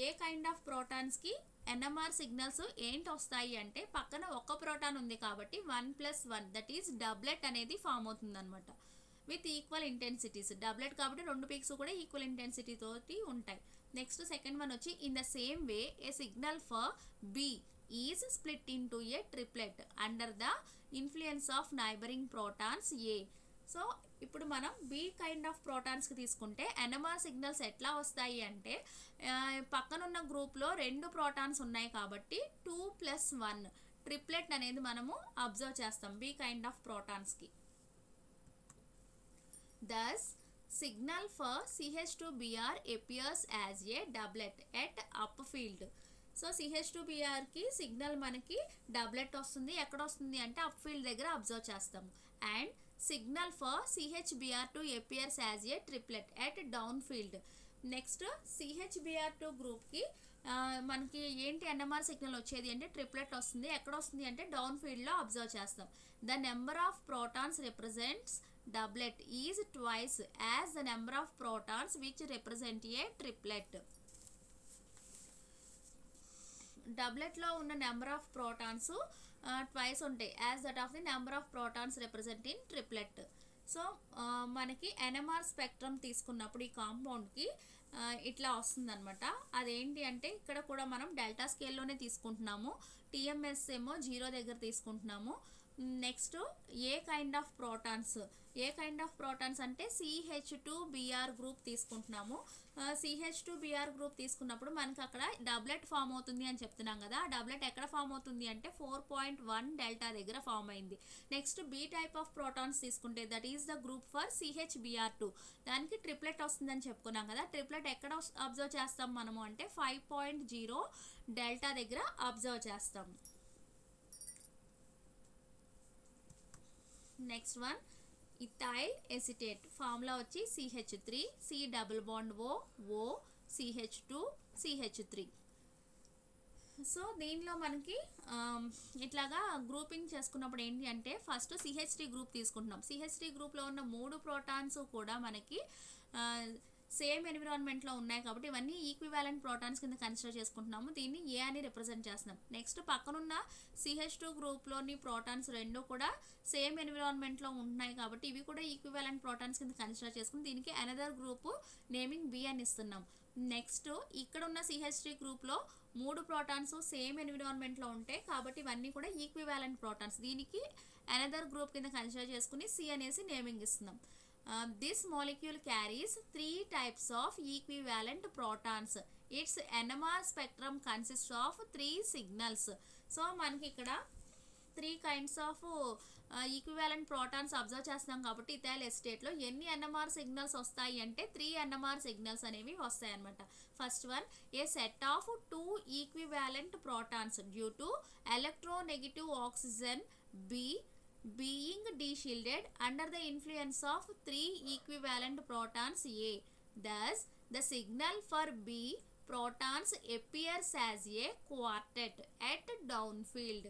ఏ కైండ్ ఆఫ్ ప్రోటాన్స్కి NMR సిగ్నల్స్ ఏంటి వస్తాయి అంటే పక్కన ఒక ప్రోటాన్ ఉంది కాబట్టి 1+1 దట్ ఈస్ డబ్లెట్ అనేది ఫామ్ అవుతుంది అనమాట విత్ ఈక్వల్ ఇంటెన్సిటీస్. డబ్లెట్ కాబట్టి 2 పీక్స్ కూడా ఈక్వల్ ఇంటెన్సిటీ తోటి ఉంటాయి. నెక్స్ట్ సెకండ్ వన్ వచ్చి in the same way a signal for B is split into a triplet under the influence of neighbouring protons A. So ఇప్పుడు మనం బి కైండ్ ఆఫ్ ప్రోటాన్స్కి తీసుకుంటే NMR సిగ్నల్స్ ఎట్లా వస్తాయి అంటే పక్కనున్న గ్రూప్లో 2 ప్రోటాన్స్ ఉన్నాయి కాబట్టి 2+1 ట్రిప్లెట్ అనేది మనము అబ్జర్వ్ చేస్తాం బి కైండ్ ఆఫ్ ప్రోటాన్స్కి. Thus, signal for CH2Br appears as a doublet at upfield. So CH2Brకి సిగ్నల్ మనకి డబ్లెట్ వస్తుంది, ఎక్కడ వస్తుంది అంటే అప్ఫీల్డ్ దగ్గర అబ్జర్వ్ చేస్తాము. And signal for CHBr2 appears as a triplet at downfield. Next CHBr2 గ్రూప్కి మనకి ఏంటి NMR సిగ్నల్ వచ్చేది అంటే ట్రిప్లెట్ వస్తుంది, ఎక్కడ వస్తుంది అంటే డౌన్ ఫీల్డ్లో అబ్జర్వ్ చేస్తాం. The number of protons represents doublet is twice as the number of protons which represent a triplet. డబ్లెట్ లో ఉన్న నెంబర్ ఆఫ్ ప్రోటాన్స్ ట్వైస్ ఉంటాయి as that of the number of protons represent in triplet. So మనకి NMR స్పెక్ట్రమ్ తీసుకున్నప్పుడు ఈ కాంపౌండ్కి ఇట్లా వస్తుంది అనమాట. అదేంటి అంటే ఇక్కడ కూడా మనం డెల్టా స్కేల్లోనే తీసుకుంటున్నాము, TMS ఏమో 0 దగ్గర తీసుకుంటున్నాము. Next A kind of protons అంటే CH2Br గ్రూప్ తీసుకుంటున్నాము. CH2Br గ్రూప్ తీసుకున్నప్పుడు మనకి అక్కడ డబ్లెట్ ఫామ్ అవుతుంది అని చెప్తున్నాం కదా, ఆ డబ్లెట్ ఎక్కడ ఫామ్ అవుతుంది అంటే 4.1 డెల్టా దగ్గర ఫామ్ అయింది. Next B type of protons తీసుకుంటే that is the group for CHBr2, దానికి ట్రిప్లెట్ వస్తుందని చెప్పుకున్నాం కదా. ట్రిప్లెట్ ఎక్కడ అబ్జర్వ్ చేస్తాం మనము అంటే 5.0 డెల్టా దగ్గర అబ్జర్వ్ చేస్తాము. Next one ethyl acetate. Formula వచ్చి CH3 C double bond O CH2 CH3. So దీనిలో మనకి ఇట్లాగా గ్రూపింగ్ చేసుకున్నప్పుడు ఏంటి అంటే ఫస్ట్ CH3 గ్రూప్ తీసుకుంటున్నాం. CH3 గ్రూప్లో ఉన్న 3 ప్రోటాన్స్ కూడా మనకి సేమ్ ఎన్విరాన్మెంట్లో ఉన్నాయి కాబట్టి ఇవన్నీ ఈక్వివాలెంట్ ప్రోటాన్స్ కింద కన్సిడర్ చేసుకుంటున్నాము. దీన్ని ఏ అని రిప్రజెంట్ చేస్తున్నాం. నెక్స్ట్ పక్కనున్న CH2 గ్రూప్లోని ప్రోటాన్స్ రెండు కూడా సేమ్ ఎన్విరాన్మెంట్లో ఉంటున్నాయి కాబట్టి ఇవి కూడా ఈక్వివాలెంట్ ప్రోటాన్స్ కింద కన్సిడర్ చేసుకుని దీనికి అనదర్ గ్రూప్ నేమింగ్ B అని ఇస్తున్నాం. నెక్స్ట్ ఇక్కడ ఉన్న CH3 గ్రూప్లో 3 ప్రోటాన్స్ సేమ్ ఎన్విరాన్మెంట్లో ఉంటాయి కాబట్టి ఇవన్నీ కూడా ఈక్వివాలెంట్ ప్రోటాన్స్. దీనికి అనదర్ గ్రూప్ కింద కన్సిడర్ చేసుకుని C అనేసి నేమింగ్ ఇస్తున్నాం. This molecule carries 3 types of equivalent protons. Its NMR spectrum consists of 3 signals. So మనకి ఇక్కడ 3 kinds of equivalent protons observe చేస్తున్నాం కాబట్టి ఇథైల్ ఎసిటేట్లో ఎన్ని NMR సిగ్నల్స్ వస్తాయి అంటే 3 NMR సిగ్నల్స్ అనేవి వస్తాయి అన్నమాట. First one, a set of 2 equivalent protons due to electronegative oxygen B being deshielded under the influence of 3 equivalent protons A. Thus, the signal for B protons appears as a quartet at downfield.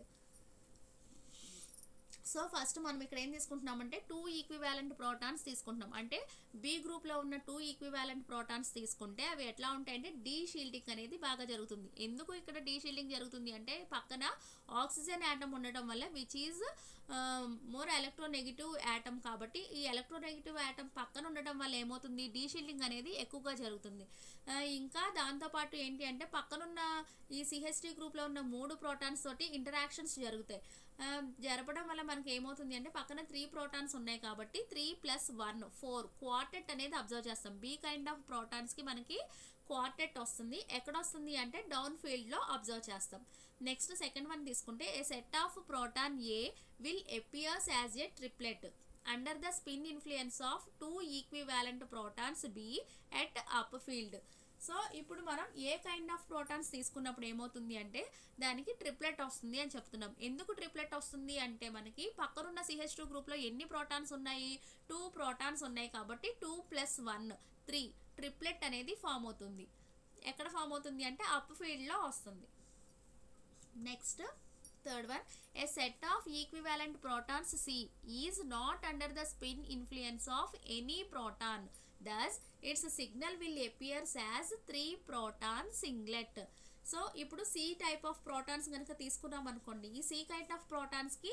So first మనం ఇక్కడ ఏం తీసుకుంటున్నామంటే 2 ఈక్వివాలెంట్ ప్రోటాన్స్ తీసుకుంటున్నాం. అంటే B గ్రూప్లో ఉన్న 2 ఈక్వివాలెంట్ ప్రోటాన్స్ తీసుకుంటే అవి ఎట్లా ఉంటాయంటే డీషీల్డింగ్ అనేది బాగా జరుగుతుంది. ఎందుకు ఇక్కడ డీషీల్డింగ్ జరుగుతుంది అంటే పక్కన ఆక్సిజన్ యాటమ్ ఉండటం వల్ల which is more electronegative atom కాబట్టి ఈ ఎలక్ట్రోనెగటివ్ యాటమ్ పక్కన ఉండటం వల్ల ఏమవుతుంది డీషీల్డింగ్ అనేది ఎక్కువగా జరుగుతుంది. ఇంకా దాంతోపాటు ఏంటి అంటే పక్కనున్న ఈ CH3 గ్రూప్లో ఉన్న 3 ప్రోటాన్స్ తోటి ఇంటరాక్షన్స్ జరుగుతాయి. జరపడం వల్ల మనకి ఏమవుతుంది అంటే పక్కన 3 ప్రోటాన్స్ ఉన్నాయి కాబట్టి 3 + 1 4 క్వార్టెట్ అనేది అబ్జర్వ్ చేస్తాం. B కైండ్ ఆఫ్ ప్రోటాన్స్కి మనకి క్వార్టెట్ వస్తుంది. ఎక్కడ వస్తుంది అంటే డౌన్ ఫీల్డ్లో అబ్జర్వ్ చేస్తాం. నెక్స్ట్ సెకండ్ వన్ తీసుకుంటే a set of proton A will appears as a triplet under the spin influence of 2 equivalent protons B at up field. సో ఇప్పుడు మనం ఏ కైండ్ ఆఫ్ ప్రోటాన్స్ తీసుకున్నప్పుడు ఏమవుతుంది అంటే దానికి ట్రిప్లెట్ వస్తుంది అని చెప్తున్నాం. ఎందుకు ట్రిప్లెట్ వస్తుంది అంటే మనకి పక్కనున్న CH2 గ్రూప్లో ఎన్ని ప్రోటాన్స్ ఉన్నాయి 2 ప్రోటాన్స్ ఉన్నాయి కాబట్టి 2 + 1 3 ట్రిప్లెట్ అనేది ఫామ్ అవుతుంది. ఎక్కడ ఫామ్ అవుతుంది అంటే అప్ ఫీల్డ్లో వస్తుంది. Next third one, a set of equivalent protons C is not under the spin influence of any proton. Thus, its signal will appears as 3 proton singlet. So ఇప్పుడు C టైప్ ఆఫ్ ప్రోటాన్స్ కనుక తీసుకున్నాం అనుకోండి, ఈ C కైండ్ ఆఫ్ ప్రోటాన్స్కి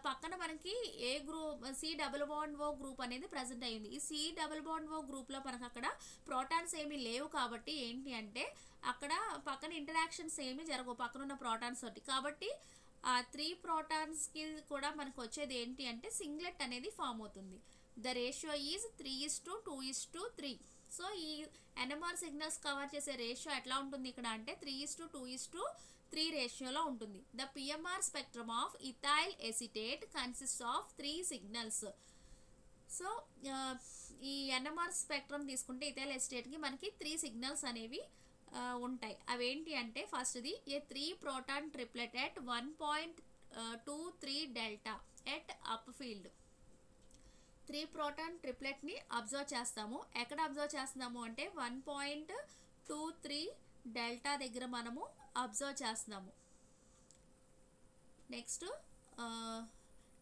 పక్కన మనకి ఏ గ్రూప్ C+O గ్రూప్ అనేది ప్రజెంట్ అయ్యింది. ఈ C+O గ్రూప్లో మనకు అక్కడ ప్రోటాన్స్ ఏమీ లేవు కాబట్టి ఏంటి అంటే అక్కడ పక్కన ఇంటరాక్షన్స్ ఏమీ జరగవు పక్కన ఉన్న ప్రోటాన్స్ తోటి. కాబట్టి ఆ 3 ప్రోటాన్స్కి కూడా మనకు వచ్చేది ఏంటి అంటే సింగ్లెట్ అనేది ఫామ్ అవుతుంది. The ratio is 3:2:3. సో ఈ NMR సిగ్నల్స్ కవర్ చేసే రేషియో ఎట్లా ఉంటుంది ఇక్కడ అంటే 3:2:3 రేషియోలో ఉంటుంది. The PMR spectrum of ethyl acetate consist of 3 signals. So ఈ NMR స్పెక్ట్రమ్ తీసుకుంటే ఇథైల్ ఎసిటేట్కి మనకి 3 సిగ్నల్స్ అనేవి ఉంటాయి. అవేంటి అంటే ఫస్ట్ది a 3 proton triplet at 1.23 delta at up field. 3 proton ట్రిప్లెట్ని అబ్జర్వ్ చేస్తాము. ఎక్కడ అబ్జర్వ్ చేస్తున్నాము అంటే 1.23 డెల్టా దగ్గర మనము అబ్జర్వ్ చేస్తున్నాము. నెక్స్ట్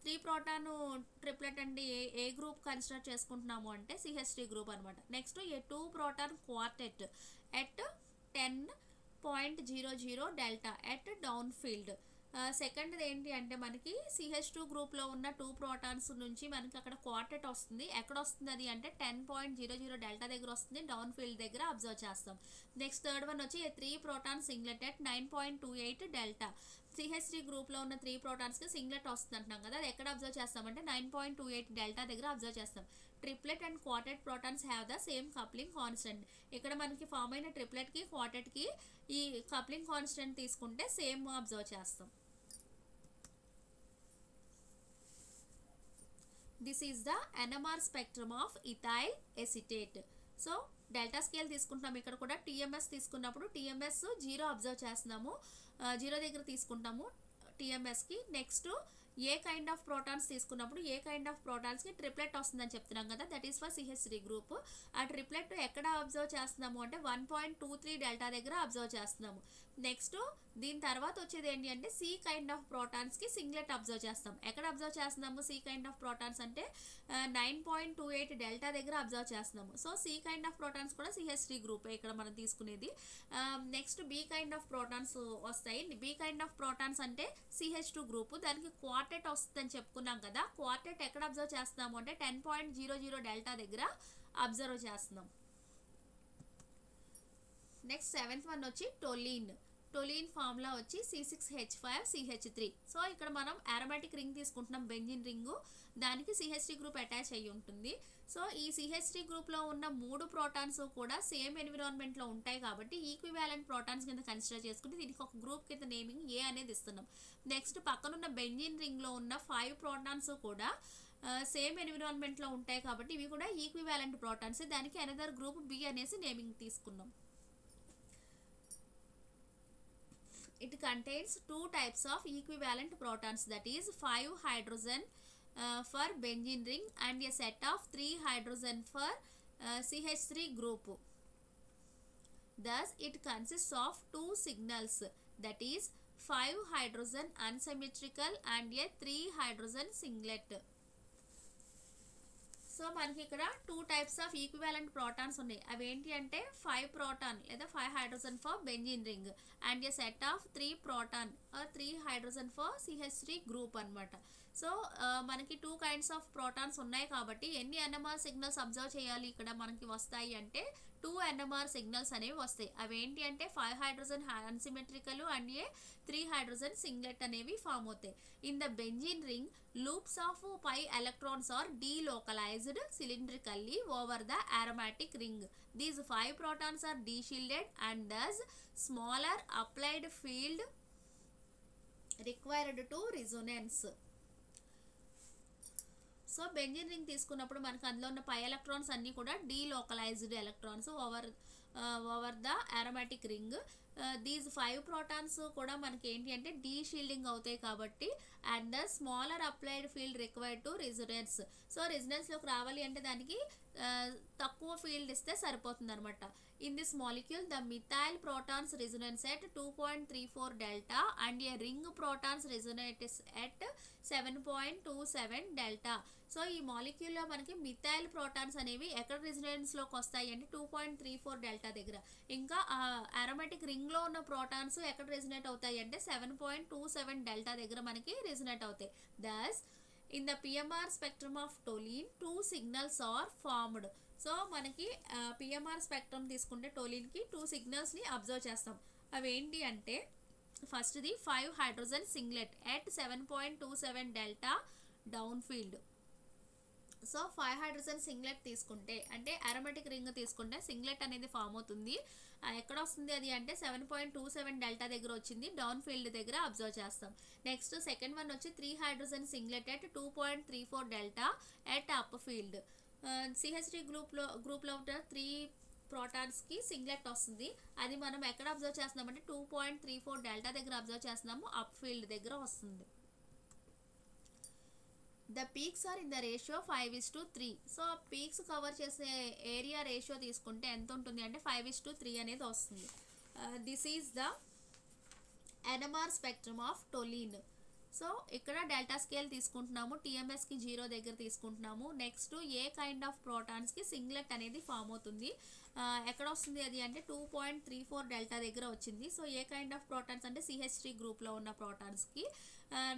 3 ప్రోటాన్ ట్రిప్లెట్ అండి ఏ గ్రూప్ కన్సిడర్ చేసుకుంటున్నాము అంటే CH3 గ్రూప్ అనమాట. Next a 2 proton quartet at 10.00 delta at down field. సెకండ్ది ఏంటి అంటే మనకి CH2 గ్రూప్లో ఉన్న 2 ప్రోటాన్స్ నుంచి మనకి అక్కడ క్వార్టెట్ వస్తుంది. ఎక్కడ వస్తుంది అది అంటే 10.00 డెల్టా దగ్గర వస్తుంది, డౌన్ ఫీల్డ్ దగ్గర అబ్జర్వ్ చేస్తాం. నెక్స్ట్ థర్డ్ వన్ వచ్చి 3 proton singlet at 9.28 delta. CH3 గ్రూప్లో ఉన్న 3 ప్రోటాన్స్కి సింగ్లెట్ వస్తుంది అంటున్నాం కదా, అది ఎక్కడ అబ్జర్వ్ చేస్తామంటే 9.28 డెల్టా దగ్గర అబ్జర్వ్ చేస్తాం. Triplet and quartet protons have the same coupling constant. ఇక్కడ మనకి ఫామ్ అయిన ట్రిప్లెట్కి క్వార్టెట్కి ఈ కప్లింగ్ కాన్స్టెంట్ తీసుకుంటే సేమ్ అబ్జర్వ్ చేస్తాం. This is the NMR spectrum of ethyl acetate. So delta scale తీసుకుంటున్నాము. ఇక్కడ కూడా TMS తీసుకున్నప్పుడు TMS 0 అబ్జర్వ్ చేస్తున్నాము, 0 దగ్గర తీసుకుంటాము TMSకి. Next A kind of protons తీసుకున్నప్పుడు ఏ కైండ్ ఆఫ్ ప్రోటాన్స్కి ట్రిప్లెట్ వస్తుందని చెప్తున్నాం కదా, that is for CH3 group. ఆ ట్రిప్లెట్ ఎక్కడ అబ్జర్వ్ చేస్తున్నాము అంటే 1.23 డెల్టా దగ్గర అబ్జర్వ్ చేస్తున్నాము. నెక్స్ట్ దీని తర్వాత వచ్చేది ఏంటి అంటే సి కైండ్ ఆఫ్ ప్రోటాన్స్కి సింగ్లెట్ అబ్జర్వ్ చేస్తాం. ఎక్కడ అబ్జర్వ్ చేస్తున్నాము సి కైండ్ ఆఫ్ ప్రోటాన్స్ అంటే 9.28 డెల్టా దగ్గర అబ్జర్వ్ చేస్తున్నాము. So C kind of protons కూడా CH3 గ్రూప్ ఇక్కడ మనం తీసుకునేది. Next B kind of protons వస్తాయి. బి కైండ్ ఆఫ్ ప్రోటాన్స్ అంటే CH2 గ్రూప్, దానికి క్వార్టెట్ వస్తుందని చెప్పుకున్నాం కదా. క్వార్టెట్ ఎక్కడ అబ్జర్వ్ చేస్తున్నాము అంటే 10.00 డెల్టా దగ్గర అబ్జర్వ్ చేస్తున్నాం. నెక్స్ట్ 7th వన్ వచ్చి టొలీన్. టొలీన్ ఫార్ములా వచ్చి C6H5CH3. సో ఇక్కడ మనం అరోమాటిక్ రింగ్ తీసుకుంటున్నాం, బెంజిన్ రింగు, దానికి CH3 గ్రూప్ అటాచ్ అయ్యి ఉంటుంది. సో ఈ CH3 గ్రూప్లో ఉన్న 3 ప్రోటాన్స్ కూడా సేమ్ ఎన్విరాన్మెంట్లో ఉంటాయి కాబట్టి ఈక్వివాలెంట్ ప్రోటాన్స్ కింద కన్సిడర్ చేసుకుంటే దీనికి ఒక గ్రూప్ కింద నేమింగ్ ఏ అనేది ఇస్తున్నాం. నెక్స్ట్ పక్కనున్న బెంజిన్ రింగ్లో ఉన్న 5 ప్రోటాన్స్ కూడా సేమ్ ఎన్విరాన్మెంట్లో ఉంటాయి కాబట్టి ఇవి కూడా ఈక్వివాలెంట్ ప్రోటాన్స్, దానికి అనదర్ గ్రూప్ బి అనేసి నేమింగ్ తీసుకున్నాం. It contains 2 types of equivalent protons, that is 5 hydrogen for benzene ring and a set of 3 hydrogen for CH3 group. Thus it consists of 2 signals, that is 5 hydrogen unsymmetrical and a 3 hydrogen singlet. So మనకి ఇక్కడ 2 టైప్స్ ఆఫ్ ఈక్వివాలెంట్ ప్రోటాన్స్ ఉన్నాయి. అవి ఏంటి అంటే 5 ప్రోటాన్ లేదా 5 hydrogen for benzene ring and a set of 3 proton or 3 hydrogen for CH3 group అనమాట. సో మనకి 2 కైండ్స్ ఆఫ్ ప్రోటాన్స్ ఉన్నాయి కాబట్టి ఎన్ని NMR సిగ్నల్స్ అబ్జర్వ్ చేయాలి ఇక్కడ మనకి వస్తాయి అంటే 2 NMR సిగ్నల్స్ అనేవి వస్తాయి. అవి ఏంటి అంటే 5 hydrogen unsymmetrical and A 3 hydrogen singlet అనేవి ఫామ్ అవుతాయి. In the benzene ring loops of pi electrons are delocalized cylindrically over the aromatic ring. These 5 protons are de-shielded and thus smaller applied field required to resonance. So benzene ring తీసుకున్నప్పుడు మనకు అందులో ఉన్న పై ఎలక్ట్రాన్స్ అన్నీ కూడా delocalized electrons over the aromatic ring. These 5 protons కూడా మనకి ఏంటి అంటే డీ షీల్డింగ్ అవుతాయి కాబట్టి and the smaller applied field required to resonance. So రెజొనెన్స్లోకి రావాలి అంటే దానికి తక్కువ ఫీల్డ్ ఇస్తే సరిపోతుంది అనమాట. In this molecule, the methyl protons resonance at 2.34 delta and a ring protons resonates at 7.27 delta. So ఈ మాలిక్యూల్లో మనకి మిథైల్ ప్రోటాన్స్ అనేవి ఎక్కడ రెజొనెన్స్లోకి వస్తాయి అంటే 2.34 డెల్టా దగ్గర. ఇంకా అరోమాటిక్ రింగ్లో ఉన్న ప్రోటాన్స్ ఎక్కడ రెజొనేట్ అవుతాయి అంటే 7.27 డెల్టా దగ్గర మనకి రెజొనేట్ అవుతాయి. Thus in the PMR spectrum of toluene 2 signals are formed. So మనకి PMR స్పెక్ట్రమ్ తీసుకుంటే టోలిన్కి 2 సిగ్నల్స్ని అబ్జర్వ్ చేస్తాం. అవి ఏంటి అంటే ఫస్ట్ది 5 hydrogen singlet at 7.27 delta down field. So 5 hydrogen singlet తీసుకుంటే అంటే అరోమాటిక్ రింగ్ తీసుకుంటే సింగ్లెట్ అనేది ఫామ్ అవుతుంది. ఎక్కడ వస్తుంది అది అంటే 7.27 డెల్టా దగ్గర వచ్చింది, డౌన్ ఫీల్డ్ దగ్గర అబ్జర్వ్ చేస్తాం. నెక్స్ట్ సెకండ్ వన్ వచ్చి 3 hydrogen singlet at 2.34 delta at up field. CH3 గ్రూప్లో ఉన్న 3 ప్రోటాన్స్కి సింగ్లెట్ వస్తుంది. అది మనం ఎక్కడ అబ్జర్వ్ చేస్తున్నామంటే 2.34 డెల్టా దగ్గర అబ్జర్వ్ చేస్తున్నాము, అప్ ఫీల్డ్ దగ్గర వస్తుంది. The peaks are in the ratio 5:3. So peaks cover చేసే ఏరియా రేషియో తీసుకుంటే ఎంత ఉంటుంది అంటే 5:3 అనేది వస్తుంది. This is the NMR spectrum of toluene. So ఇక్కడ డెల్టా స్కేల్ తీసుకుంటున్నాము, TMSకి 0 దగ్గర తీసుకుంటున్నాము. నెక్స్ట్ ఏ కైండ్ ఆఫ్ ప్రోటాన్స్కి సింగ్లెట్ అనేది ఫామ్ అవుతుంది, ఎక్కడ వస్తుంది అది అంటే 2.34 డెల్టా దగ్గర వచ్చింది. So A kind of protons అంటే CH3 గ్రూప్లో ఉన్న ప్రోటాన్స్కి.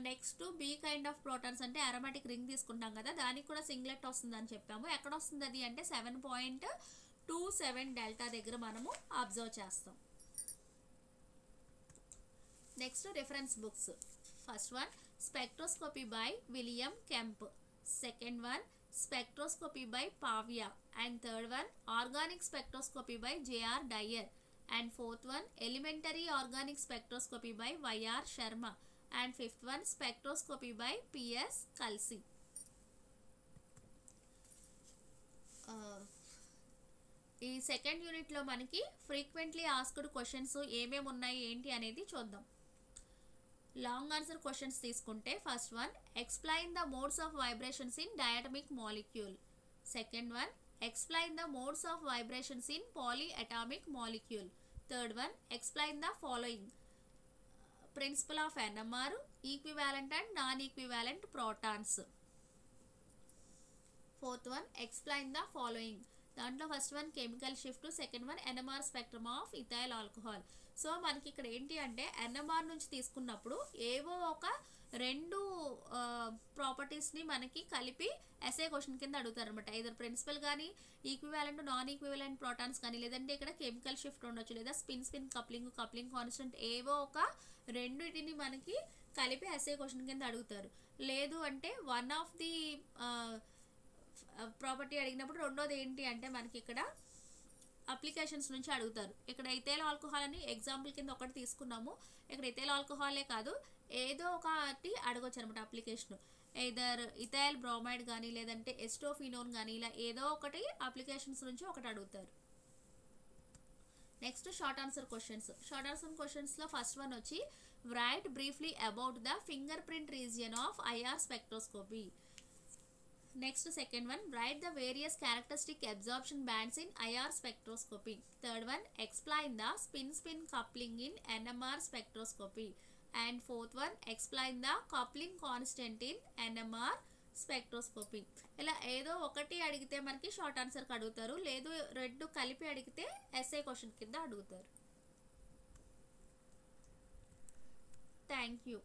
Next B kind of protons అంటే అరోమాటిక్ రింగ్ తీసుకుంటాం కదా, దానికి కూడా సింగ్లెట్ వస్తుంది అని చెప్పాము. ఎక్కడ వస్తుంది అది అంటే 7.27 డెల్టా దగ్గర మనము అబ్జర్వ్ చేస్తాం. Next reference books. First one spectroscopy by William Kemp, second one spectroscopy by Pavia, and third one organic spectroscopy by JR Dyer, and fourth one elementary organic spectroscopy by YR Sharma, and fifth one spectroscopy by PS Kalsi. ఈ సెకండ్ యూనిట్లో మనకి ఫ్రీక్వెంట్లీ ఆస్క్డ్ క్వశ్చన్స్ ఏమేమి ఉన్నాయి ఏంటి అనేది చూద్దాం. లాంగ్ ఆన్సర్ క్వశ్చన్స్ తీసుకుంటే first one explain the modes of vibrations in diatomic molecule. Second one explain the modes of vibrations in polyatomic molecule. Third one explain the following principle of NMR, equivalent and non equivalent protons. Fourth one explain the following. దాంట్లో first one chemical shift, second one NMR spectrum of ethyl alcohol. So మనకి ఇక్కడ ఏంటి అంటే ఎన్ఎంఆర్ నుంచి తీసుకున్నప్పుడు ఏవో ఒక రెండు ప్రాపర్టీస్ని మనకి కలిపి ఎస్ఏ క్వశ్చన్ కింద అడుగుతారు అనమాట. ఇద్దరు ప్రిన్సిపల్ కానీ ఈక్వివాలెంట్ నాన్ ఈక్వివాలెంట్ ప్రోటాన్స్ కానీ, లేదంటే ఇక్కడ కెమికల్ షిఫ్ట్ ఉండొచ్చు, లేదా స్పిన్ స్పిన్ కప్లింగ్ కాన్స్టెంట్, ఏవో ఒక రెండింటిని మనకి కలిపి ఎస్ఏ క్వశ్చన్ కింద అడుగుతారు. లేదు అంటే వన్ ఆఫ్ ది ప్రాపర్టీ అడిగినప్పుడు రెండోది ఏంటి అంటే మనకి ఇక్కడ అప్లికేషన్స్ నుంచి అడుగుతారు. ఇక్కడ ఇథైల్ ఆల్కహాల్ అని ఎగ్జాంపుల్ కింద ఒకటి తీసుకున్నాము. ఇక్కడ ఇథైల్ ఆల్కహాలే కాదు ఏదో ఒకటి అడగొచ్చు అనమాట అప్లికేషన్. ఏదర్ ఇథైల్ బ్రోమైడ్ కానీ, లేదంటే ఎస్టోఫినోన్ కానీ, ఇలా ఏదో ఒకటి అప్లికేషన్స్ నుంచి ఒకటి అడుగుతారు. Next short answer questions. Short answer క్వశ్చన్స్లో ఫస్ట్ వన్ వచ్చి write briefly about the fingerprint region of IR spectroscopy. Next, second one, write the various characteristic absorption bands in IR spectroscopy. Third one, explain the spin-spin coupling in NMR spectroscopy. And fourth one, explain the coupling constant in NMR spectroscopy. ఇలా ఏదో ఒకటి అడిగితే మనకి షార్ట్ ఆన్సర్కి అడుగుతారు, లేదు రెండు కలిపి అడిగితే ఎస్ఏ క్వశ్చన్ కింద అడుగుతారు. Thank you.